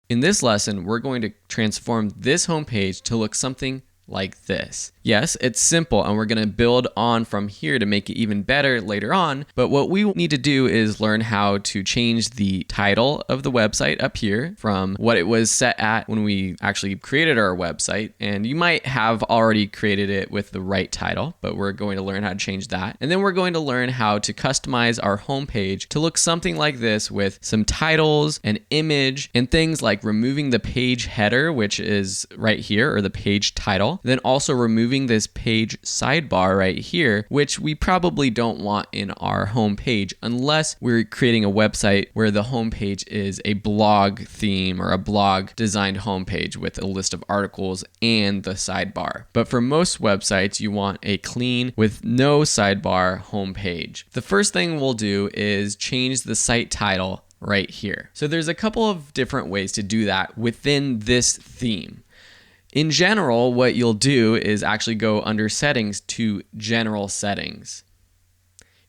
In this lesson, we're going to transform this homepage to look something like this. Yes, it's simple, and we're going to build on from here to make it even better later on. But what we need to do is learn how to change the title of the website up here from what it was set at when we actually created our website. And you might have already created it with the right title, but we're going to learn how to change that. And then we're going to learn how to customize our homepage to look something like this with some titles, an image, and things like removing the page header, which is right here, or the page title. Then also removing this page sidebar right here, which we probably don't want in our home page unless we're creating a website where the homepage is a blog theme or a blog designed homepage with a list of articles and the sidebar. But for most websites, you want a clean with no sidebar homepage. The first thing we'll do is change the site title right here. So there's a couple of different ways to do that within this theme. In general, what you'll do is actually go under settings to general settings.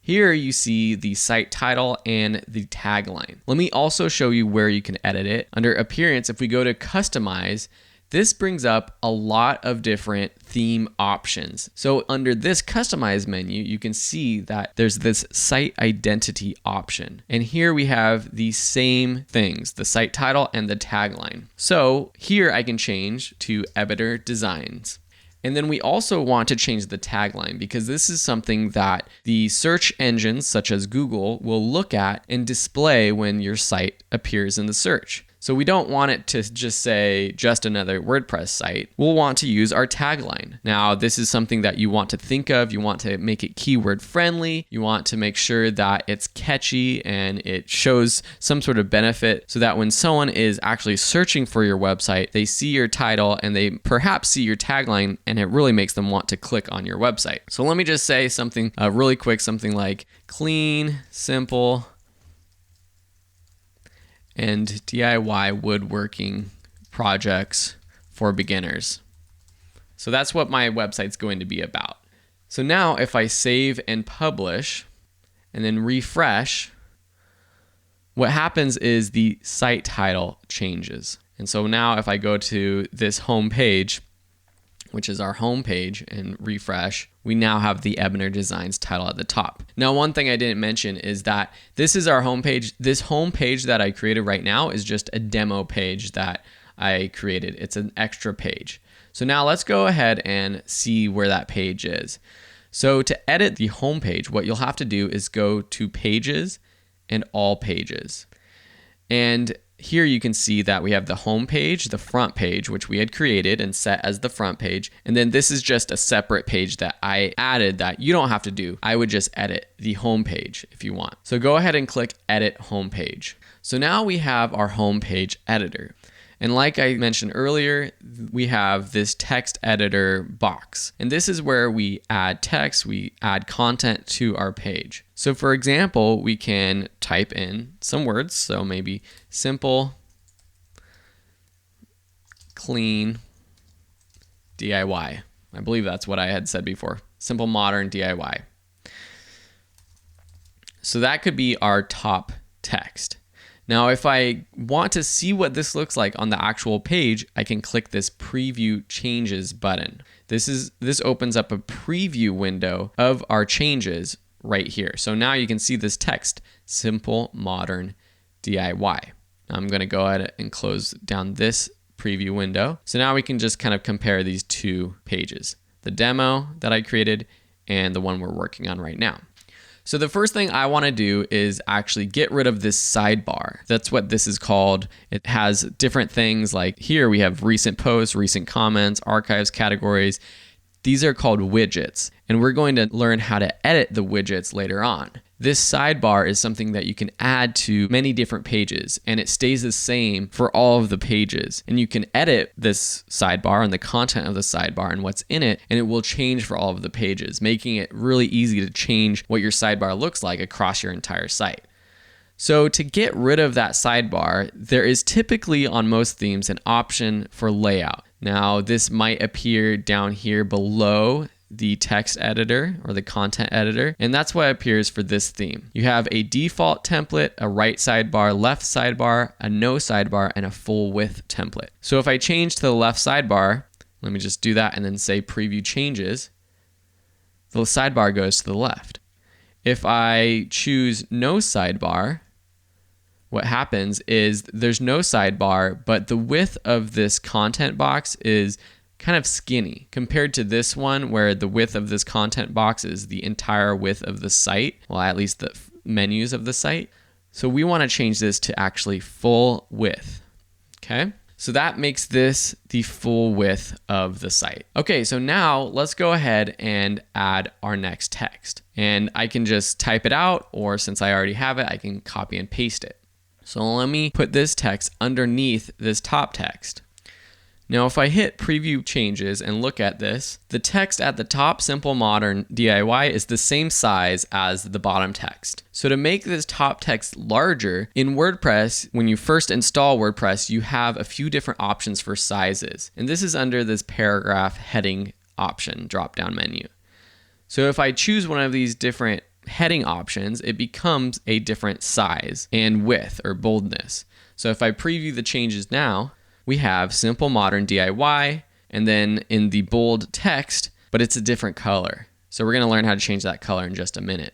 Here you see the site title and the tagline. Let me also show you where you can edit it. Under appearance, if we go to customize, this brings up a lot of different theme options. So under this customize menu, you can see that there's this site identity option. And here we have the same things, the site title and the tagline. So here I can change to Editor Designs. And then we also want to change the tagline because this is something that the search engines such as Google will look at and display when your site appears in the search. So we don't want it to just say just another WordPress site. We'll want to use our tagline. Now, this is something that you want to think of. You want to make it keyword friendly. You want to make sure that it's catchy and it shows some sort of benefit so that when someone is actually searching for your website, they see your title and they perhaps see your tagline and it really makes them want to click on your website. So let me just say something really quick, something like clean, simple, and DIY woodworking projects for beginners. So that's what my website's going to be about. So now if I save and publish and then refresh, what happens is the site title changes. And so now if I go to this home page, which is our home page, and refresh, we now have the Ebner Designs title at the top. Now, one thing I didn't mention is that this is our home page. This home page that I created right now is just a demo page that I created. It's an extra page. So now let's go ahead and see where that page is. So to edit the home page, what you'll have to do is go to Pages and All Pages. And here you can see that we have the home page, the front page, which we had created and set as the front page. And then this is just a separate page that I added that you don't have to do. I would just edit the home page if you want. So go ahead and click Edit Home Page. So now we have our home page editor. And like I mentioned earlier, we have this text editor box. And this is where we add text, we add content to our page. So for example, we can type in some words. So maybe simple, clean, DIY. I believe that's what I had said before. Simple, modern, DIY. So that could be our top text. Now, if I want to see what this looks like on the actual page, I can click this Preview Changes button. This opens up a preview window of our changes right here. So now you can see this text, Simple, Modern, DIY. Now I'm going to go ahead and close down this preview window. So now we can just kind of compare these two pages, the demo that I created and the one we're working on right now. So the first thing I want to do is actually get rid of this sidebar. That's what this is called. It has different things like here we have recent posts, recent comments, archives, categories. These are called widgets, and we're going to learn how to edit the widgets later on. This sidebar is something that you can add to many different pages, and it stays the same for all of the pages. And you can edit this sidebar and the content of the sidebar and what's in it, and it will change for all of the pages, making it really easy to change what your sidebar looks like across your entire site. So to get rid of that sidebar, there is typically on most themes an option for layout. Now, this might appear down here below the text editor or the content editor, and that's what appears for this theme. You have a default template, a right sidebar, left sidebar, a no sidebar, and a full width template. So if I change to the left sidebar, let me just do that and then say preview changes, the sidebar goes to the left. If I choose no sidebar, what happens is there's no sidebar, but the width of this content box is kind of skinny compared to this one where the width of this content box is the entire width of the site, well, at least the menus of the site. So we want to change this to actually full width, okay? So that makes this the full width of the site. Okay, so now let's go ahead and add our next text. And I can just type it out, or since I already have it, I can copy and paste it. So let me put this text underneath this top text. Now, if I hit preview changes and look at this, the text at the top, Simple Modern DIY, is the same size as the bottom text. So to make this top text larger, in WordPress, when you first install WordPress, you have a few different options for sizes. And this is under this paragraph heading option drop-down menu. So if I choose one of these different heading options, it becomes a different size and width or boldness. So if I preview the changes now, we have Simple Modern DIY, and then in the bold text, but it's a different color. So we're going to learn how to change that color in just a minute.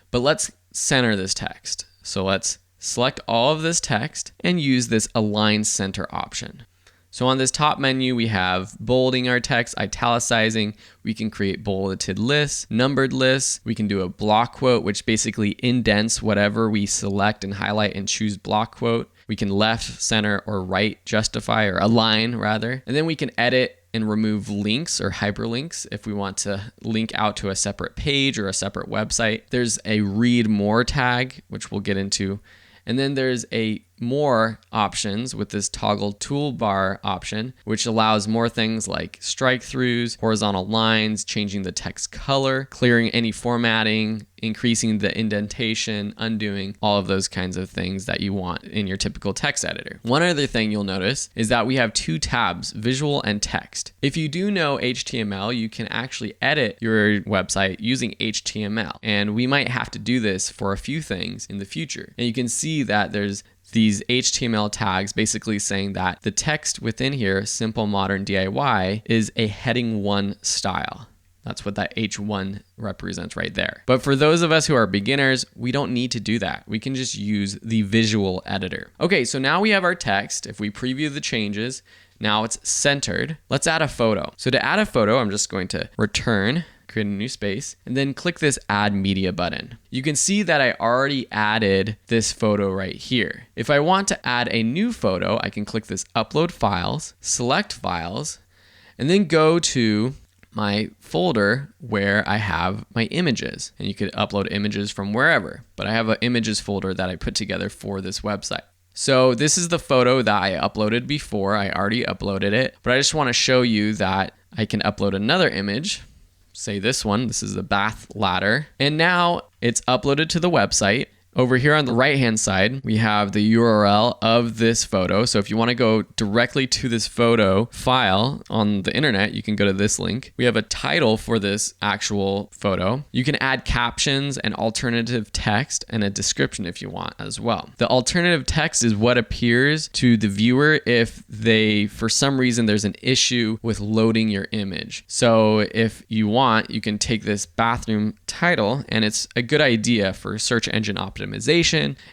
But let's center this text. So let's select all of this text and use this Align Center option. So on this top menu, we have bolding our text, italicizing. We can create bulleted lists, numbered lists. We can do a block quote, which basically indents whatever we select and highlight and choose block quote. We can left, center, or right justify, or align rather. And then we can edit and remove links or hyperlinks if we want to link out to a separate page or a separate website. There's a read more tag, which we'll get into. And then there's a more options with this toggle toolbar option, which allows more things like strike throughs, horizontal lines, changing the text color, clearing any formatting, increasing the indentation, undoing all of those kinds of things that you want in your typical text editor. One other thing you'll notice is that we have two tabs, visual and text. If you do know HTML, you can actually edit your website using HTML. And we might have to do this for a few things in the future. And you can see that there's these HTML tags basically saying that the text within here, Simple Modern DIY, is a heading 1 style. That's what that H1 represents right there. But for those of us who are beginners, we don't need to do that. We can just use the visual editor. Okay, so now we have our text. If we preview the changes, now it's centered. Let's add a photo. So to add a photo, I'm just going to return, create a new space, and then click this Add Media button. You can see that I already added this photo right here. If I want to add a new photo, I can click this Upload Files, select Files, and then go to my folder where I have my images. And you could upload images from wherever, but I have an images folder that I put together for this website. So this is the photo that I uploaded before. I already uploaded it, but I just want to show you that I can upload another image. Say this one, this is the bath ladder. And now it's uploaded to the website. Over here on the right-hand side, we have the URL of this photo. So if you want to go directly to this photo file on the internet, you can go to this link. We have a title for this actual photo. You can add captions and alternative text and a description if you want as well. The alternative text is what appears to the viewer if they, for some reason, there's an issue with loading your image. So if you want, you can take this bathroom title, and it's a good idea for search engine optimization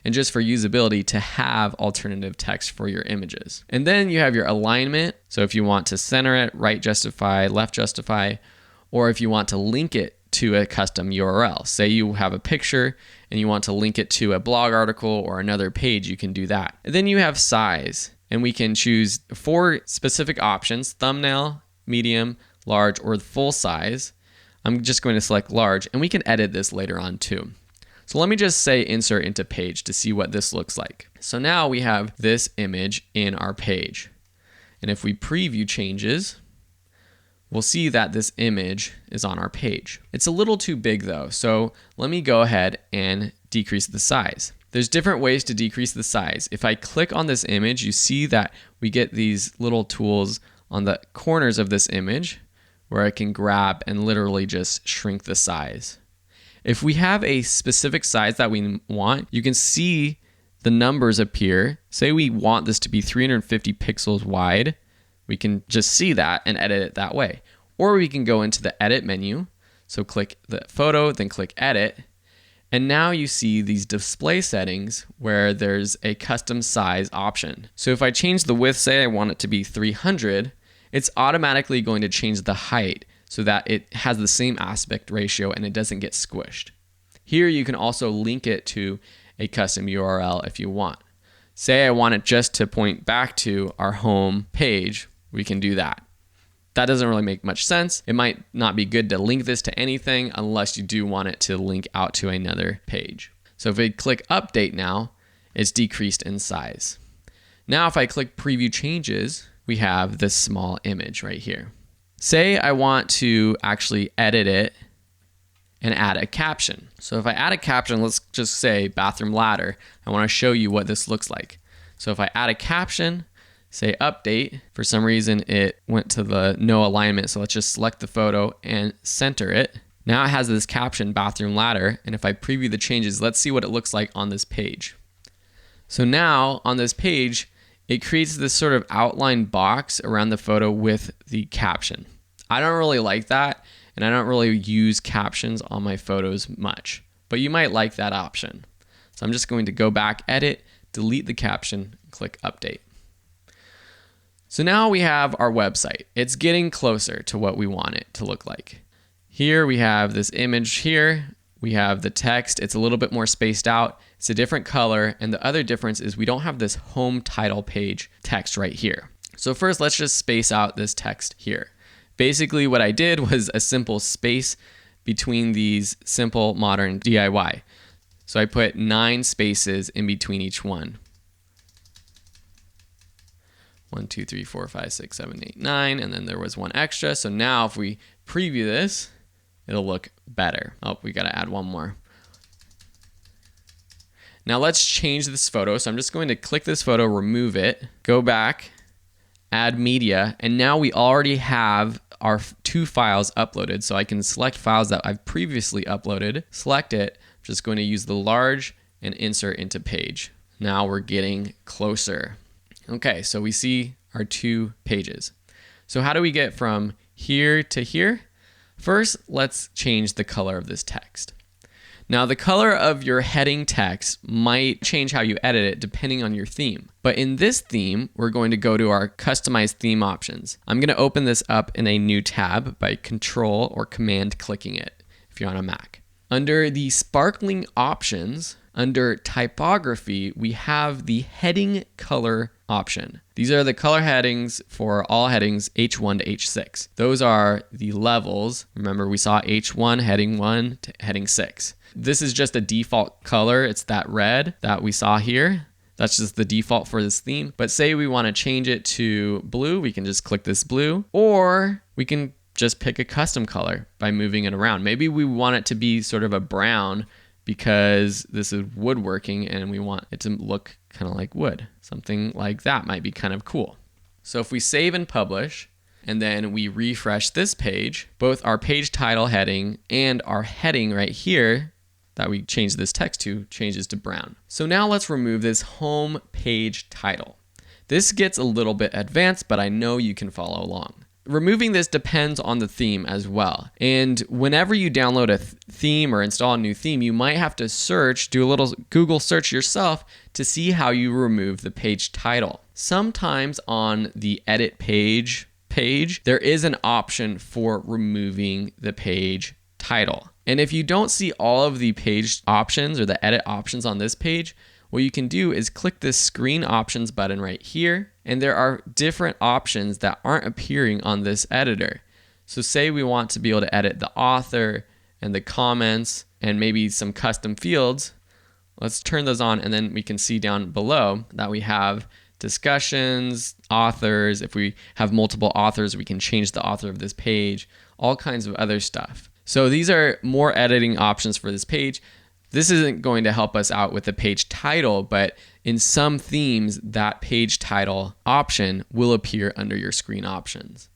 and just for usability to have alternative text for your images. And then you have your alignment. So if you want to center it, right justify, left justify, or if you want to link it to a custom URL. Say you have a picture and you want to link it to a blog article or another page, you can do that. And then you have size, and we can choose 4 specific options: thumbnail, medium, large, or full size. I'm just going to select large, and we can edit this later on too. So let me just say insert into page to see what this looks like. So now we have this image in our page. And if we preview changes, we'll see that this image is on our page. It's a little too big though, so let me go ahead and decrease the size. There's different ways to decrease the size. If I click on this image, you see that we get these little tools on the corners of this image, where I can grab and literally just shrink the size. If we have a specific size that we want, you can see the numbers appear. Say we want this to be 350 pixels wide. We can just see that and edit it that way. Or we can go into the edit menu. So click the photo, then click edit. And now you see these display settings where there's a custom size option. So if I change the width, say I want it to be 300, it's automatically going to change the height so that it has the same aspect ratio and it doesn't get squished. Here you can also link it to a custom URL if you want. Say I want it just to point back to our home page, we can do that. That doesn't really make much sense. It might not be good to link this to anything unless you do want it to link out to another page. So if we click update now, it's decreased in size. Now if I click preview changes, we have this small image right here. Say I want to actually edit it and add a caption. So if I add a caption, let's just say bathroom ladder. I want to show you what this looks like. So if I add a caption, say update, for some reason it went to the no alignment. So let's just select the photo and center it. Now it has this caption bathroom ladder. And if I preview the changes, let's see what it looks like on this page. So now on this page, it creates this sort of outline box around the photo with the caption. I don't really like that, and I don't really use captions on my photos much, but you might like that option. So I'm just going to go back, edit, delete the caption, click update. So now we have our website. It's getting closer to what we want it to look like. Here we have this image here. We have the text. It's a little bit more spaced out. It's a different color. And the other difference is we don't have this home title page text right here. So first, let's just space out this text here. Basically, what I did was a simple space between these simple modern DIY. So I put 9 spaces in between each one. 1, 2, 3, 4, 5, 6, 7, 8, 9. And then there was one extra. So now if we preview this, it'll look better. Oh, we got to add one more. Now let's change this photo. So I'm just going to click this photo, remove it, go back, add media, and now we already have our 2 files uploaded. So I can select files that I've previously uploaded, select it, I'm just going to use the large and insert into page. Now we're getting closer. Okay, so we see our 2 pages. So how do we get from here to here? First, let's change the color of this text. Now, the color of your heading text might change how you edit it depending on your theme. But in this theme, we're going to go to our customized theme options. I'm going to open this up in a new tab by Control or Command clicking it if you're on a Mac. Under the sparkling options, under typography, we have the heading color option. These are the color headings for all headings H1 to H6. Those are the levels. Remember, we saw H1 heading 1 to heading 6. This is just a default color. It's that red that we saw here. That's just the default for this theme. But say we want to change it to blue, we can just click this blue, or we can just pick a custom color by moving it around. Maybe we want it to be sort of a brown because this is woodworking and we want it to look kind of like wood. Something like that might be kind of cool. So if we save and publish, and then we refresh this page, both our page title heading and our heading right here that we changed this text to changes to brown. So now let's remove this home page title. This gets a little bit advanced, but I know you can follow along. Removing this depends on the theme as well. And whenever you download a theme or install a new theme, you might have to search, do a little Google search yourself to see how you remove the page title. Sometimes on the edit page, there is an option for removing the page title. And if you don't see all of the page options or the edit options on this page, what you can do is click this screen options button right here, and there are different options that aren't appearing on this editor. So say we want to be able to edit the author and the comments and maybe some custom fields. Let's turn those on, and then we can see down below that we have discussions, authors. If we have multiple authors, we can change the author of this page, all kinds of other stuff. So these are more editing options for this page. This isn't going to help us out with the page title, but in some themes, that page title option will appear under your screen options.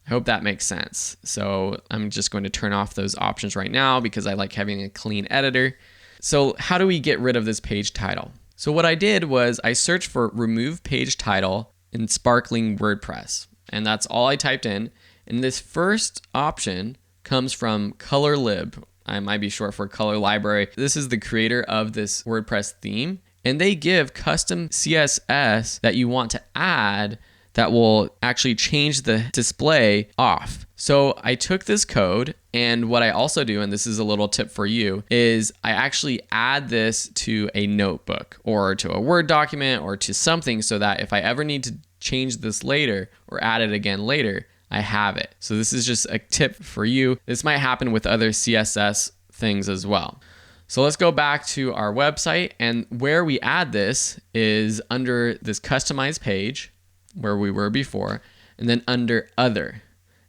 I hope that makes sense. So I'm just going to turn off those options right now because I like having a clean editor. So how do we get rid of this page title? So what I did was I searched for remove page title in Sparkling WordPress, and that's all I typed in. And this first option comes from ColorLib. I might be short for Color Library. This is the creator of this WordPress theme, and they give custom CSS that you want to add that will actually change the display off. So I took this code, and what I also do, and this is a little tip for you, is I actually add this to a notebook or to a Word document or to something so that if I ever need to change this later or add it again later, I have it. So this is just a tip for you. This might happen with other CSS things as well. So let's go back to our website, and where we add this is under this customize page where we were before, and then under other.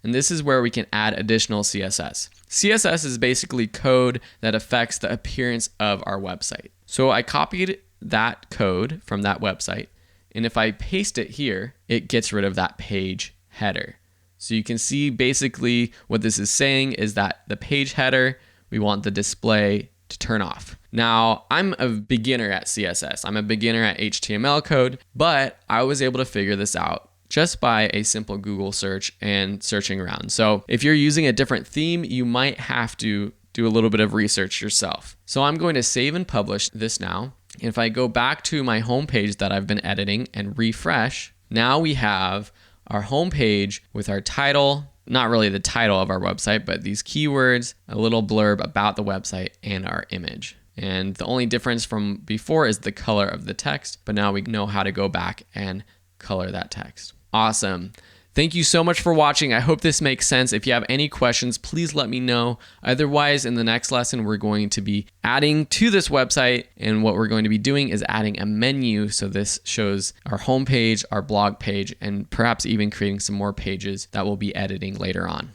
And this is where we can add additional CSS. CSS is basically code that affects the appearance of our website. So I copied that code from that website, and if I paste it here, it gets rid of that page header. So you can see basically what this is saying is that the page header, we want the display to turn off. Now, I'm a beginner at CSS. I'm a beginner at HTML code, but I was able to figure this out just by a simple Google search and searching around. So if you're using a different theme, you might have to do a little bit of research yourself. So I'm going to save and publish this now. And if I go back to my homepage that I've been editing and refresh, now we have our homepage with our title, not really the title of our website, but these keywords, a little blurb about the website, and our image. And the only difference from before is the color of the text, but now we know how to go back and color that text. Awesome. Thank you so much for watching. I hope this makes sense. If you have any questions, please let me know. Otherwise, in the next lesson, we're going to be adding to this website, and what we're going to be doing is adding a menu. So this shows our homepage, our blog page, and perhaps even creating some more pages that we'll be editing later on.